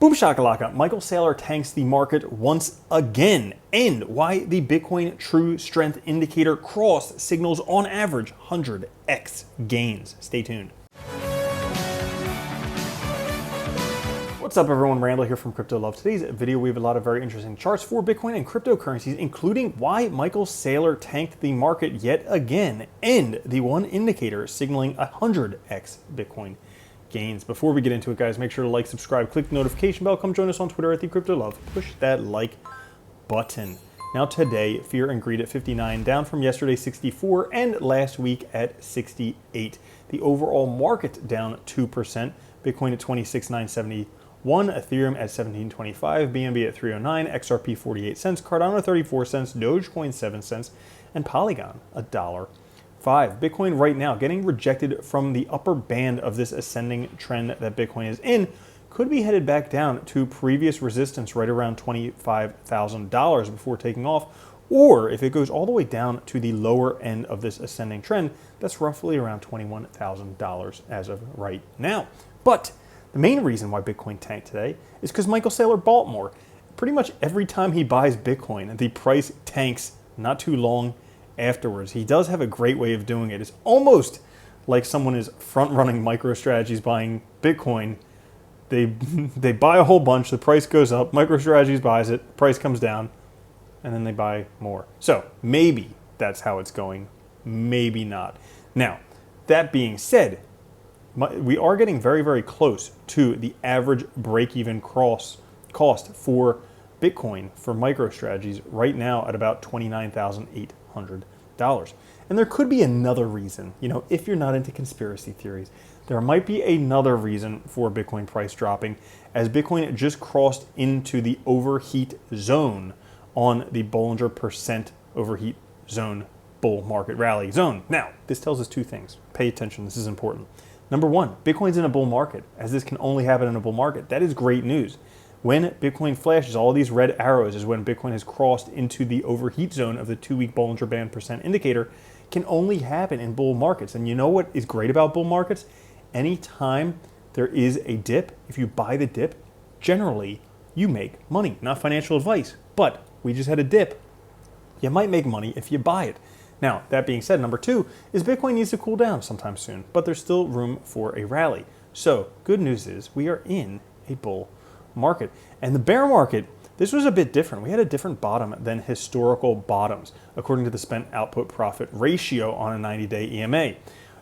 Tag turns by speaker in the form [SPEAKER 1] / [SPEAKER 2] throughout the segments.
[SPEAKER 1] Boom shakalaka, Michael Saylor tanks the market once again, and why the Bitcoin True Strength Indicator cross signals on average 100x gains. Stay tuned. What's up everyone, Randall here from Crypto Love. Today's video we have a lot of very interesting charts for Bitcoin and cryptocurrencies, including why Michael Saylor tanked the market yet again, and the one indicator signaling 100x Bitcoin gains. Before we get into it, guys, make sure to like, subscribe, click the notification bell, come join us on Twitter at the Crypto Love. Push that like button. Now today, fear and greed at 59, down from yesterday 64, and last week at 68. The overall market down 2%, Bitcoin at 26,971, Ethereum at 1725, BNB at 309, XRP 48 cents, Cardano 34 cents, Dogecoin 7 cents, and Polygon $1.05. Bitcoin right now getting rejected from the upper band of this ascending trend that Bitcoin is in, could be headed back down to previous resistance right around $25,000 before taking off, or if it goes all the way down to the lower end of this ascending trend, that's roughly around $21,000 as of right now. But the main reason why Bitcoin tanked today is because Michael Saylor bought more. Pretty much every time he buys Bitcoin, the price tanks not too long afterwards. He does have a great way of doing it. It's almost like someone is front-running MicroStrategy's buying Bitcoin. They buy a whole bunch, the price goes up, MicroStrategy buys it, price comes down, and then they buy more. So maybe that's how it's going, maybe not. Now, that being said, we are getting very, very close to the average break-even cost for Bitcoin for MicroStrategies right now at about $29,800. And there could be another reason, if you're not into conspiracy theories, there might be another reason for Bitcoin price dropping, as Bitcoin just crossed into the overheat zone on the Bollinger Percent overheat zone bull market rally zone. Now, this tells us two things. Pay attention, this is important. Number one, Bitcoin's in a bull market, as this can only happen in a bull market. That is great news. When Bitcoin flashes all these red arrows is when Bitcoin has crossed into the overheat zone of the 2-week Bollinger Band percent indicator. Can only happen in bull markets. And you know what is great about bull markets? Anytime there is a dip, if you buy the dip, generally you make money. Not financial advice, but we just had a dip. You might make money if you buy it. Now, that being said, number two is Bitcoin needs to cool down sometime soon, but there's still room for a rally. So good news is we are in a bull market. And the bear market, this was a bit different. We had a different bottom than historical bottoms, according to the spent output profit ratio on a 90-day EMA.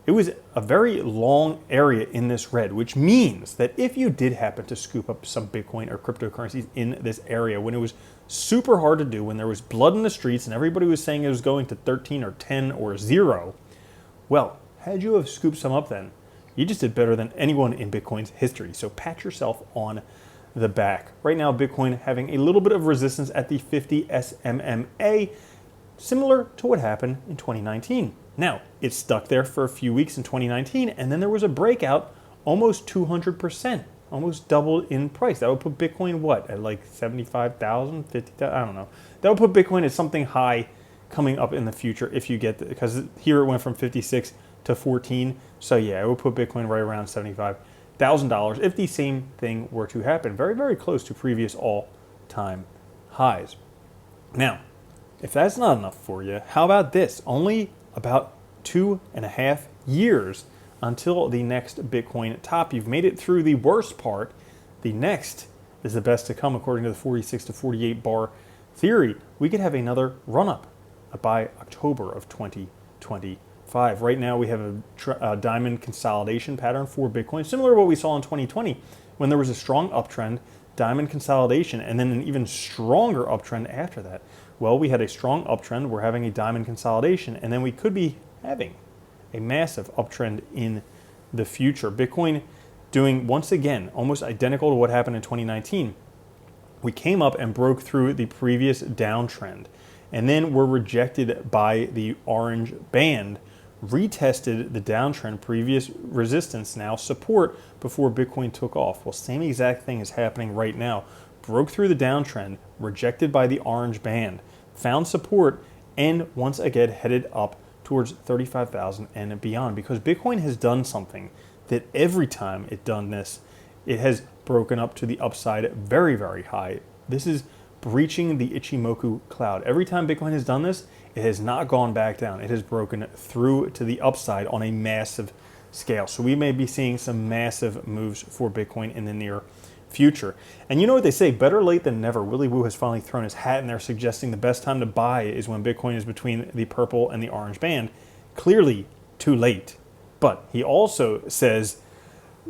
[SPEAKER 1] It was a very long area in this red, which means that if you did happen to scoop up some Bitcoin or cryptocurrencies in this area when it was super hard to do, when there was blood in the streets and everybody was saying it was going to 13 or 10 or 0, well, had you have scooped some up then, you just did better than anyone in Bitcoin's history. So pat yourself on the back. Right now, Bitcoin having a little bit of resistance at the 50 SMMA, similar to what happened in 2019. Now, it stuck there for a few weeks in 2019, and then there was a breakout almost 200%, almost doubled in price. That would put Bitcoin, what, at like 75,000, 50,000, I don't know. That would put Bitcoin at something high coming up in the future if you get, because here it went from 56 to 14. So yeah, it would put Bitcoin right around $75,000 if the same thing were to happen. Very, very close to previous all-time highs. Now, if that's not enough for you, how about this? Only about 2.5 years until the next Bitcoin top. You've made it through the worst part. The next is the best to come, according to the 46 to 48 bar theory. We could have another run-up by October of 2025. Right now, we have a diamond consolidation pattern for Bitcoin, similar to what we saw in 2020, when there was a strong uptrend, diamond consolidation, and then an even stronger uptrend after that. Well, we had a strong uptrend, we're having a diamond consolidation, and then we could be having a massive uptrend in the future. Bitcoin doing, once again, almost identical to what happened in 2019. We came up and broke through the previous downtrend, and then were rejected by the orange band, retested the downtrend, previous resistance, now support, before Bitcoin took off. Well, same exact thing is happening right now. Broke through the downtrend, rejected by the orange band, found support, and once again headed up towards 35,000 and beyond, because Bitcoin has done something that every time it done this, It has broken up to the upside very, very high. This is breaching the Ichimoku cloud. Every time Bitcoin has done this, it has not gone back down. It has broken through to the upside on a massive scale. So we may be seeing some massive moves for Bitcoin in the near future. And you know what they say, better late than never. Willy Woo has finally thrown his hat in there, suggesting the best time to buy is when Bitcoin is between the purple and the orange band. Clearly too late. But he also says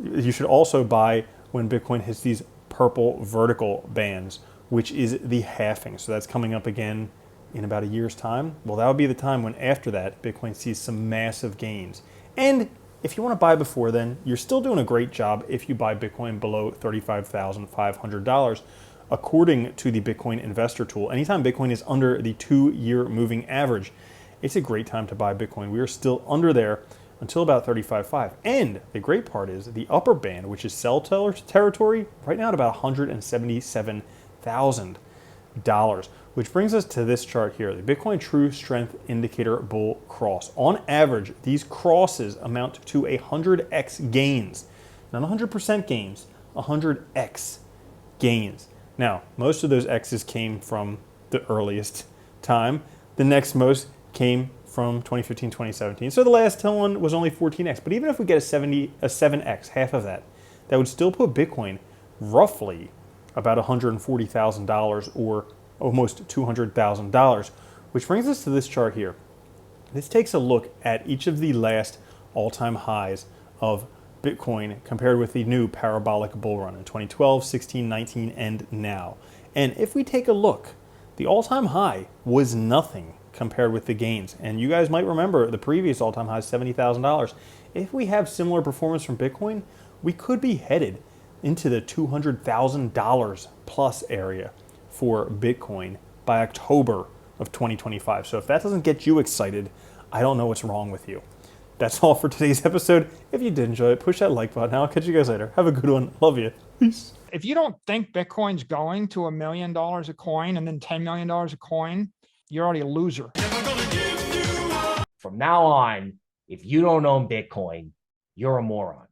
[SPEAKER 1] you should also buy when Bitcoin hits these purple vertical bands, which is the halving. So that's coming up again in about a year's time. Well, that would be the time when after that, Bitcoin sees some massive gains. And if you want to buy before then, you're still doing a great job if you buy Bitcoin below $35,500. According to the Bitcoin investor tool, anytime Bitcoin is under the 2-year moving average, it's a great time to buy Bitcoin. We are still under there until about 35.5. And the great part is the upper band, which is sell territory, right now at about $177,000. Which brings us to this chart here, the Bitcoin True Strength Indicator Bull Cross. On average, these crosses amount to 100x gains. Not 100% gains, 100x gains. Now, most of those X's came from the earliest time. The next most came from 2015, 2017. So the last one was only 14x. But even if we get a 7x, half of that, that would still put Bitcoin roughly about $140,000 or almost $200,000, which brings us to this chart here. This takes a look at each of the last all-time highs of Bitcoin compared with the new parabolic bull run in 2012, 16, 19, and now. And if we take a look, the all-time high was nothing compared with the gains. And you guys might remember the previous all-time high is $70,000. If we have similar performance from Bitcoin, we could be headed into the $200,000 plus area for Bitcoin by October of 2025. So if that doesn't get you excited, I don't know what's wrong with you. That's all for today's episode. If you did enjoy it, push that like button. I'll catch you guys later. Have a good one. Love you. Peace.
[SPEAKER 2] If you don't think Bitcoin's going to $1 million a coin and then $10 million a coin, you're already a loser.
[SPEAKER 3] From now on, if you don't own Bitcoin, you're a moron.